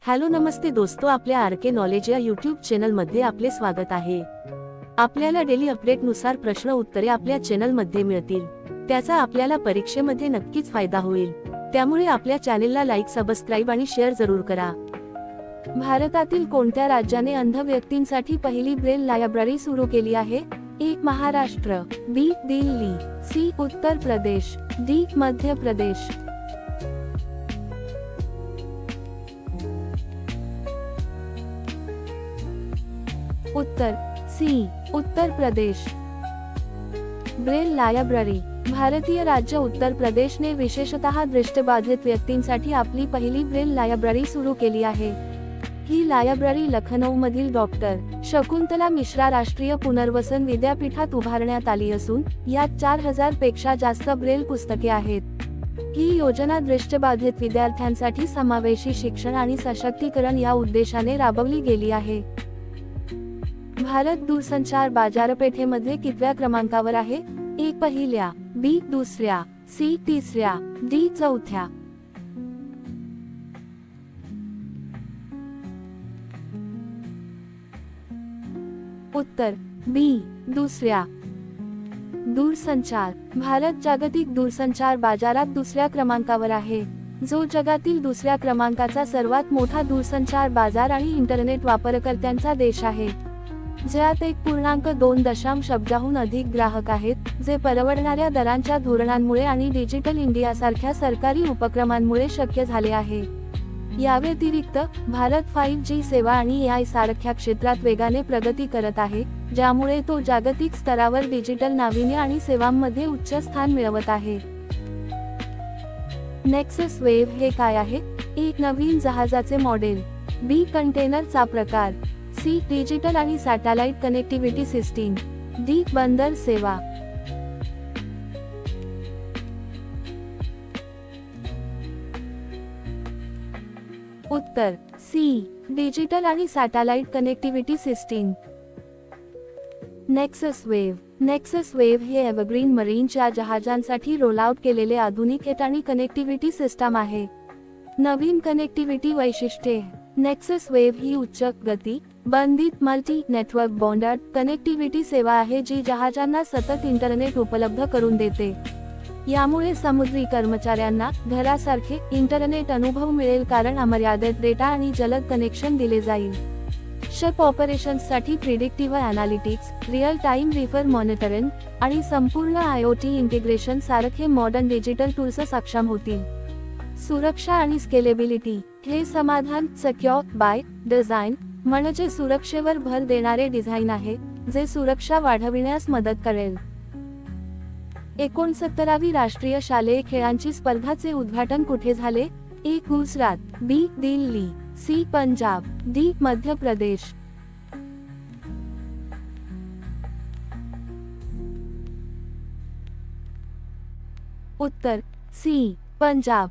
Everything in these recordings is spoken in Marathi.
हॅलो नमस्ते दोस्तों, आपल्या आरके नॉलेज या यूट्यूब चॅनल मध्ये आपले स्वागत आहे। आपल्याला डेली अपडेट नुसार प्रश्न उत्तरे आपल्या चॅनल मध्ये मिळतील। त्याचा आपल्याला परीक्षेमध्ये नक्कीच फायदा होईल। त्यामुळे आपल्या चॅनलला लाईक, सबस्क्राइब आणि शेअर जरूर करा। भारतातील कोणत्या राज्याने अंध व्यक्तींसाठी पहिली ब्रेल लायब्ररी सुरू केली आहे? ए. महाराष्ट्र, बी. दिल्ली, सी. उत्तर प्रदेश, डी. मध्य प्रदेश। उत्तर C. Uttar Pradesh. Braille library. भारतीय राज्य उत्तर प्रदेश ने विशेषतः दृष्टिबाधित व्यक्तींसाठी आपली पहिली ब्रेल लायब्ररी सुरू केली आहे। ही लायब्ररी लखनौमधील डॉक्टर शकुंतला मिश्रा राष्ट्रीय पुनर्वसन विद्यापीठात उभारण्यात आली असून यात 4000 पेक्षा जास्त ब्रेल पुस्तके आहेत। ही योजना दृष्टिबाधित विद्यार्थ्यांसाठी समावेशी शिक्षण आणि सशक्तीकरण या उद्देशाने राबवली गेली आहे। भारत दूरसंचार बाजारपेठेमध्ये कितव्या क्रमांकावर आहे? ए. पहिल्या, बी. दुसऱ्या, सी. तिसऱ्या, डी. चौथ्या। उत्तर बी. दुसऱ्या। दूरसंचार। भारत जागतिक दूरसंचार बाजारात दुसऱ्या क्रमांकावर आहे, जो जगातील दुसऱ्या क्रमांकाचा सर्वात मोठा दूरसंचार बाजार आणि इंटरनेट वापरकर्त्यांचा देश आहे, ज्यात 1.2 अब्जाहून अधिक ग्राहक आहेत, जे परवडणाऱ्या दरांच्या धोरणांमुळे आणि डिजिटल इंडियासारख्या सरकारी उपक्रमांमुळे शक्य झाले आहे। या व्यतिरिक्त भारत 5G सेवा आणि AI सारख्या क्षेत्रात वेगाने प्रगती करत आहे, ज्यामुळे तो जागतिक स्तरावर डिजिटल नाविन्य आणि सेवांमध्ये उच्च स्थान मिळवत आहे। नेक्सस वेव्ह हे काय आहे? ए. नवीन जहाजाचे मॉडेल, बी. कंटेनरचा प्रकार, सी. डिजिटल आणि सॅटेलाइट कनेक्टिव्हिटी सिस्टीम, डी. बंदर सेवा। उत्तर सी. डिजिटल आणि satellite connectivity system. Nexus wave. Nexus wave हे एव्हरग्रीन मरीनच्या जहाजांसाठी रोल आउट केलेले आधुनिक आणि कनेक्टिव्हिटी सिस्टम आहे। नवीन कनेक्टिव्हिटी वैशिष्ट्ये। नेक्सस वेव्ह ही उच्च गती बंधित मल्टी नेटवर्क बॉन्डेड कनेक्टिव्हिटी सेवा आहे, जी जहाजांना सतत इंटरनेट उपलब्ध करून देते। यामुळे समुद्री कर्मचाऱ्यांना घरासारखे इंटरनेट अनुभव मिळेल, कारण अमर्यादित डेटा आणि जलद कनेक्शन दिले जाईल। शिप ऑपरेशन्ससाठी predictive analytics, real time refer monitoring आणि संपूर्ण IoT इंटिग्रेशन सारखे मॉडर्न डिजिटल टूल्स सक्षम होतील। सुरक्षा आणि स्केलेबिलिटी। हे समाधान सिक्योर बाय डिझाइन म्हणजे सुरक्षेवर भर देणारे डिझाइन आहे, जे सुरक्षा वाढविण्यास मदत करेल। 69वी राष्ट्रीय शालेय खेळांची स्पर्धाचे उद्घाटन कुठे झाले? ए. गुजरात, बी. दिल्ली, सी. पंजाब, डी. मध्य प्रदेश। उत्तर सी. पंजाब।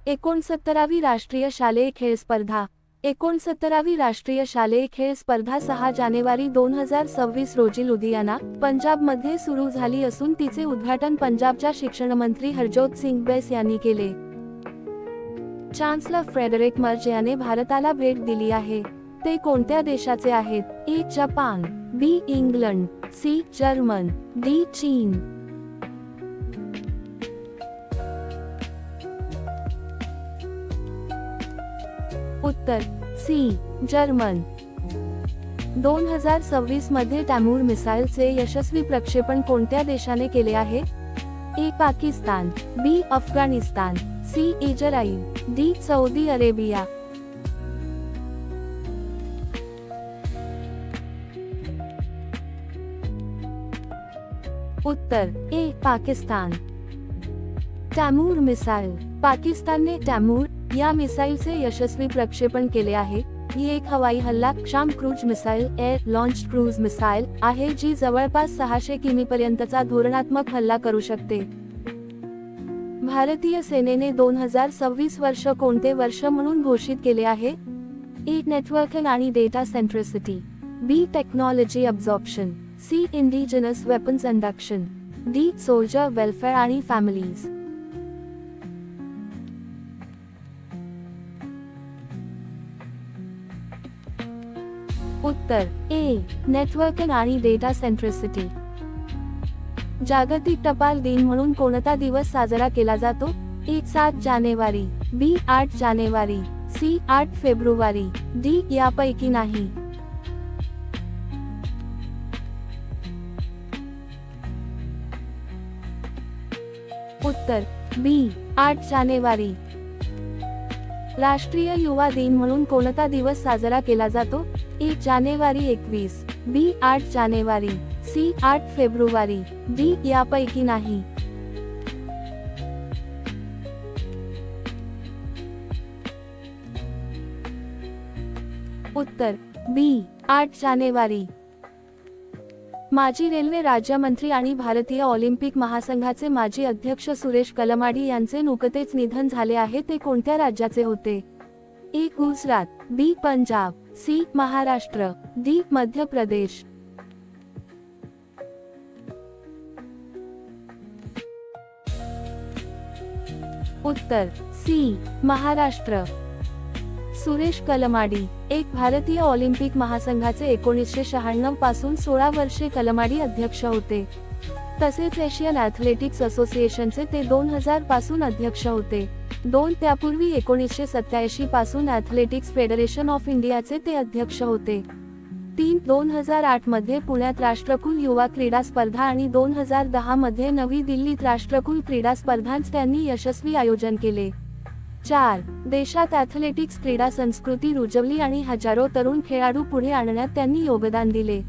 69वी राष्ट्रीय शालेय खेळ स्पर्धा। 69वी राष्ट्रीय शालेय खेळ स्पर्धा 6 जानेवारी 2026 रोजी लुधियाना, पंजाबमध्ये सुरू झाली असून तिचे उद्घाटन पंजाबच्या शिक्षणमंत्री हरजोत सिंग बैस यांनी केले। चान्सलर फ्रेडरिक मर्ज याने भारताला भेट दिली आहे। ते कोणत्या देशाचे आहेत? A. Japan, B. England, C. German, D. चीन। उत्तर सी. जर्मन। 2026 मध्ये टॅमूर मिसाइलचे यशस्वी प्रक्षेपण कोणत्या देशाने केले आहे? A. Pakistan, B. Afghanistan, C. Israel, D. Saudi Arabia. उत्तर ए. पाकिस्तान। टॅमूर मिसाइल। पाकिस्तानने टॅमूर या मिसाइलचे यशस्वी प्रक्षेपण केले आहे। ही एक हवाई हल्ला क्षम cruise missile air launch cruise missile आहे, जी जवळपास 600 किमीपर्यंतचा धोरणात्मक हल्ला करू शकते। भारतीय सेनेने 2026 वर्ष कोणते वर्ष म्हणून घोषित केले आहे? ए. नेटवर्किंग आणि data centricity, B. Technology absorption, C. Indigenous weapons induction, D. Soldier welfare आणि फॅमिलीज। उत्तर ए. नेटवर्किंग आणि डेटा सेंट्रिसिटी. जागतिक टपाल दिन म्हणून कोणता दिवस साजरा केला जातो? ए. 7 जानेवारी, बी. 8 जानेवारी, सी. 8 फेब्रुवारी, डी. यापैकी नाही. उत्तर बी. 8 जानेवारी. राष्ट्रीय युवा दिन म्हणून कोणता दिवस साजरा केला जातो? ए. जानेवारी 21, बी. 8 जानेवारी, सी. 8 फेब्रुवारी, डी. यापैकी नाही. उत्तर बी. 8 जानेवारी. माजी रेल्वे राज्यमंत्री आणि भारतीय ऑलिम्पिक महासंघाचे माजी अध्यक्ष सुरेश कलमाडी यांचे नुकतेच निधन झाले आहे. ते कोणत्या राज्याचे होते? ए. गुजरात, बी. पंजाब, सी. महाराष्ट्र, डी. मध्य प्रदेश. उत्तर सी. महाराष्ट्र. सुरेश कलमाडी एक भारतीय ऑलिम्पिक महासंघाचे 1996 पासून 16 वर्षे कलमाडी अध्यक्ष होते. तसेच एशियन ॲथलेटिक्स असोसिएशनचे ते 2000 पासून अध्यक्ष होते. त्यापूर्वी 1987 पासून ॲथलेटिक्स फेडरेशन ऑफ इंडियाचे ते अध्यक्ष होते. 2008 मध्ये पुण्यात राष्ट्रकुल युवा क्रीडा स्पर्धा आणि 2010 मध्ये नवी दिल्लीत राष्ट्रकुल क्रीडा स्पर्धांचे त्यांनी यशस्वी आयोजन केले. 4. देशात ॲथलेटिक्स क्रीडा संस्कृती रुजवली आणि हजारो तरुण खेळाडू पुढे आणण्यात त्यांनी योगदान दिले.